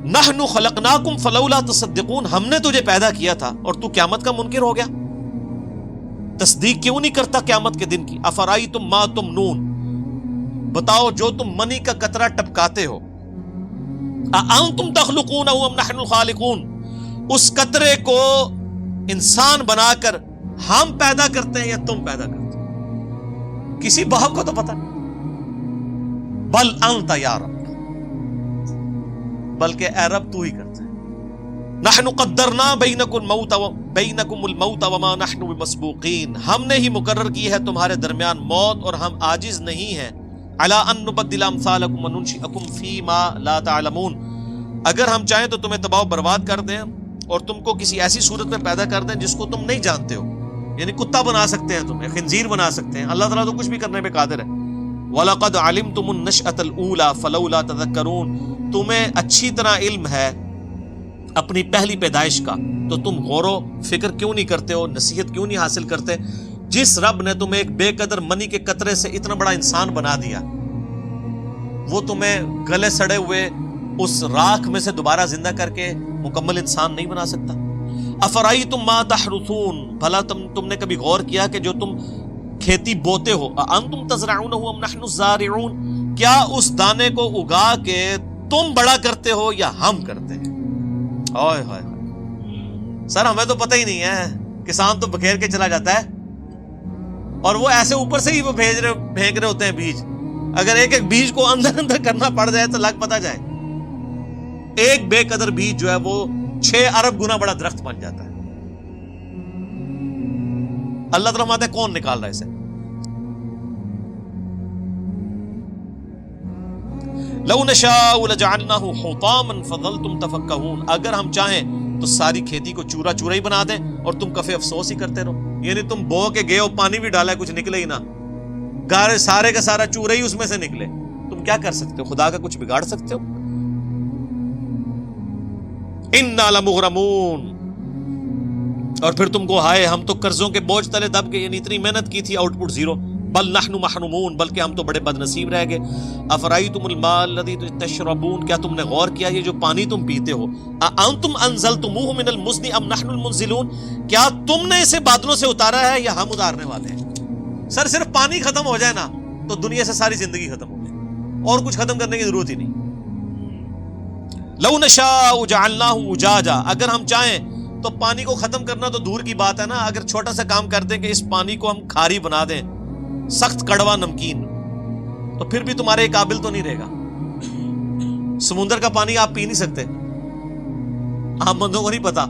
نحن خلقناکم فلولا تصدقون، ہم نے تجھے پیدا کیا تھا اور تو قیامت کا منکر ہو گیا، تصدیق کیوں نہیں کرتا قیامت کے دن کی؟ افرائیتم ما تمنون، بتاؤ جو تم منی کا قطرہ ٹپکاتے ہو، اانتم تخلقونہ ام نحن الخالقون، اس قطرے کو انسان بنا کر ہم پیدا کرتے ہیں یا تم پیدا کرتے ہیں؟ کسی باپ کو تو پتہ نہیں۔ بل انت یا رب، بلکہ اے رب تو ہی کرتا ہے۔ نحن قدرنا بینکم الموت وما نحن بمسبوقین، ہم نے ہی مقرر کی ہے تمہارے درمیان موت اور ہم عاجز نہیں ہیں، علی ان نبدل امثالکم وننشئکم فیما لا تعلمون، اگر ہم چاہیں تو تمہیں تباہ و برباد کر دیں اور تم کو کسی ایسی صورت میں پیدا کر دیں جس کو تم نہیں جانتے ہو، یعنی کتا بنا سکتے ہیں تمہیں، خنزیر بنا سکتے ہیں، اللہ تعالیٰ تو کچھ بھی کرنے پہ قادر ہے۔ وَلَقَدْ عَلِمْتُمُ النَّشْأَةَ الْأُولَى فَلَوْلَا تَذَكَّرُونَ، تمہیں اچھی طرح علم ہے اپنی پہلی پیدائش کا، تو تم غور و فکر کیوں نہیں کرتے ہو، نصیحت کیوں نہیں حاصل کرتے؟ جس رب نے تمہیں ایک بے قدر منی کے قطرے سے اتنا بڑا انسان بنا دیا، وہ تمہیں گلے سڑے ہوئے اس راکھ میں سے دوبارہ زندہ کر کے مکمل انسان نہیں بنا سکتا؟ افرائیتم ما تحرثون، بھلا تم نے کبھی غور کیا کہ جو تم کھیتی بوتے ہو، انتم تزرعونہ ام نحن الزارعون، کیا اس دانے کو اگا کے تم بڑا کرتے ہو یا ہم کرتے ہیں؟ اوئے ہوئے سر، ہمیں تو پتہ ہی نہیں ہے، کسان تو بکھیر کے چلا جاتا ہے اور وہ ایسے اوپر سے ہی وہ پھینک رہے ہوتے ہیں بیج، اگر ایک ایک بیج کو اندر کرنا پڑ جائے تو لگ پتہ جائے، ایک بے قدر بیج جو ہے وہ 6 ارب گنا بڑا درخت بن جاتا ہے۔ اللہ تعالیٰ فرماتا ہے کون نکال رہا ہے اسے؟ لو نشاء لجعلناہ حطاما فظلتم تفکہون، اگر ہم چاہیں تو ساری کھیتی کو چورا چورا ہی بنا دیں اور تم کفے افسوس ہی کرتے رہو، یعنی تم بو کے گئے ہو، پانی بھی ڈالا ہے، کچھ نکلے ہی نہ، گارے سارے کا سارا چورا ہی اس میں سے نکلے، تم کیا کر سکتے ہو؟ خدا کا کچھ بگاڑ سکتے ہو؟ انا لمغرمون، اور پھر تم کو ہائے ہم تو قرضوں کے بوجھ تلے دب گئے، یعنی اتنی محنت کی تھی، آؤٹ پٹ زیرو، بل نحن محرومون، بلکہ ہم تو بڑے بد نصیب رہ گئے۔ افرائیتم الماء الذی تشربون، کیا تم نے غور کیا یہ جو پانی تم پیتے ہو، اانتم انزلتموہ من المزن ام نحن المنزلون، کیا تم نے اسے بادلوں سے اتارا ہے یا ہم اتارنے والے ہیں؟ سر صرف پانی ختم ہو جائے نا تو دنیا سے ساری زندگی ختم ہو جائے، اور کچھ ختم کرنے کی ضرورت ہی نہیں۔ لو نشاء جعلناہ اجاجا، اگر ہم چاہیں تو پانی کو ختم کرنا تو دور کی بات ہے نا، اگر چھوٹا سا کام کر دیں کہ اس پانی کو ہم کھاری بنا دیں، سخت کڑوا نمکین، تو پھر بھی تمہارے قابل تو نہیں رہے گا۔ سمندر کا پانی آپ پی نہیں سکتے، عام بندوں کو نہیں پتا،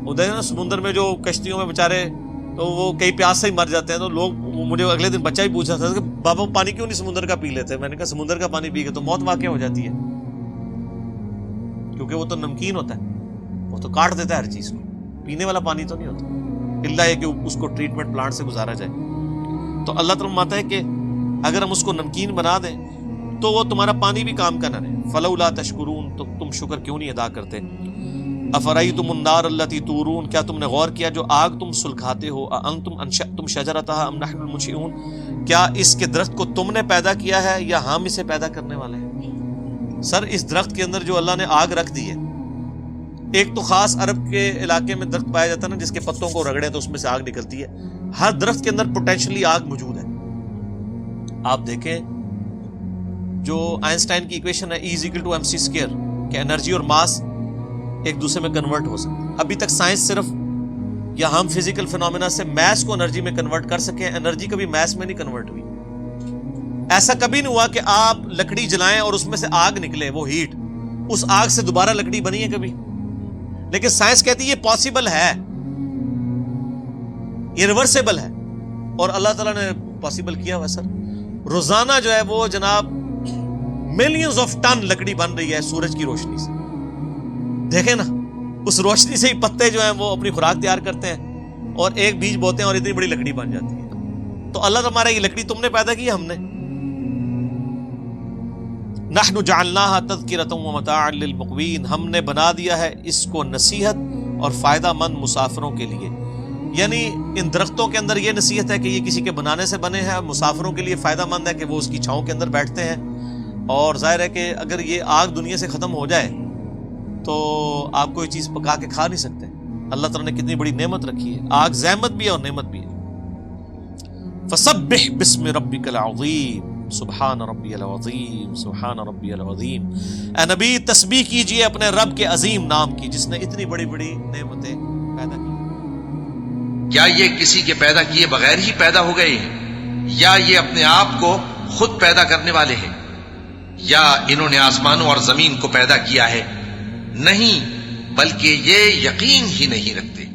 ادھر نا سمندر میں جو کشتیوں میں بیچارے تو وہ کئی پیاس سے ہی مر جاتے ہیں، تو لوگ مجھے اگلے دن بچہ ہی پوچھا تھا کہ بابا پانی کیوں نہیں سمندر کا پی لیتے؟ میں نے کہا سمندر کا پانی پی کے تو موت واقع ہو جاتی ہے، کیونکہ وہ تو نمکین ہوتا ہے، وہ تو کاٹ دیتا ہے ہر چیز کو، پینے والا پانی تو نہیں ہوتا، الا یہ کہ اس کو ٹریٹمنٹ پلانٹ سے گزارا جائے۔ تو اللہ تعالیٰ فرماتا ہے کہ اگر ہم اس کو نمکین بنا دیں تو وہ تمہارا پانی بھی کام کا نہ رہے۔ فلولا تشکرون، تو تم شکر کیوں نہیں ادا کرتے؟ افرأیتم النار التی تورون، کیا تم نے غور کیا جو آگ تم سلگاتے ہو، انتم انشأتم شجرتها ام نحن المنشئون، کیا اس کے درخت کو تم نے پیدا کیا ہے یا ہم اسے پیدا کرنے والے ہیں؟ سر اس درخت کے اندر جو اللہ نے آگ رکھ دی ہے، ایک تو خاص عرب کے علاقے میں درخت پایا جاتا ہے نا جس کے پتوں کو رگڑے تو اس میں سے آگ نکلتی ہے، ہر درخت کے اندر پوٹینشلی آگ موجود ہے۔ آپ دیکھیں جو آئنسٹائن کی ایکویشن ہے E=mc²، کہ انرجی اور ماس ایک دوسرے میں کنورٹ ہو سکتے ہیں، ابھی تک سائنس صرف یا ہم فزیکل فینومینا سے میس کو انرجی میں کنورٹ کر سکے، انرجی کبھی میس میں نہیں کنورٹ ہوئی۔ ایسا کبھی نہیں ہوا کہ آپ لکڑی جلائیں اور اس میں سے آگ نکلے، وہ ہیٹ، اس آگ سے دوبارہ لکڑی بنی ہے کبھی؟ لیکن سائنس کہتی ہے یہ پاسبل ہے، یہ ریورسیبل ہے، اور اللہ تعالیٰ نے پاسبل کیا ہوا۔ سر روزانہ جو ہے وہ جناب ملینز آف ٹن لکڑی بن رہی ہے سورج کی روشنی سے، دیکھیں نا، اس روشنی سے ہی پتے جو ہیں وہ اپنی خوراک تیار کرتے ہیں، اور ایک بیج بوتے ہیں اور اتنی بڑی لکڑی بن جاتی ہے۔ تو اللہ تمہارا یہ لکڑی تم نے پیدا کی، ہم نے؟ نحن جعلناها تذکرۃ ومتاعا للمقوین، ہم نے بنا دیا ہے اس کو نصیحت اور فائدہ مند مسافروں کے لیے، یعنی ان درختوں کے اندر یہ نصیحت ہے کہ یہ کسی کے بنانے سے بنے ہیں، مسافروں کے لیے فائدہ مند ہے کہ وہ اس کی چھاؤں کے اندر بیٹھتے ہیں۔ اور ظاہر ہے کہ اگر یہ آگ دنیا سے ختم ہو جائے تو آپ کوئی چیز پکا کے کھا نہیں سکتے. اللہ تعالیٰ نے کتنی بڑی نعمت رکھی ہے. آگ زحمت بھی ہے اور نعمت بھی ہے. فسبح بسم ربک العظیم سبحان ربی العظیم سبحان ربی العظیم. اے نبی تسبیح کیجئے اپنے رب کے عظیم نام کی جس نے اتنی بڑی بڑی نعمتیں پیدا کی. کیا یہ کسی کے پیدا کیے بغیر ہی پیدا ہو گئے ہیں یا یہ اپنے آپ کو خود پیدا کرنے والے ہیں یا انہوں نے آسمانوں اور زمین کو پیدا کیا ہے؟ نہیں، بلکہ یہ یقین ہی نہیں رکھتے.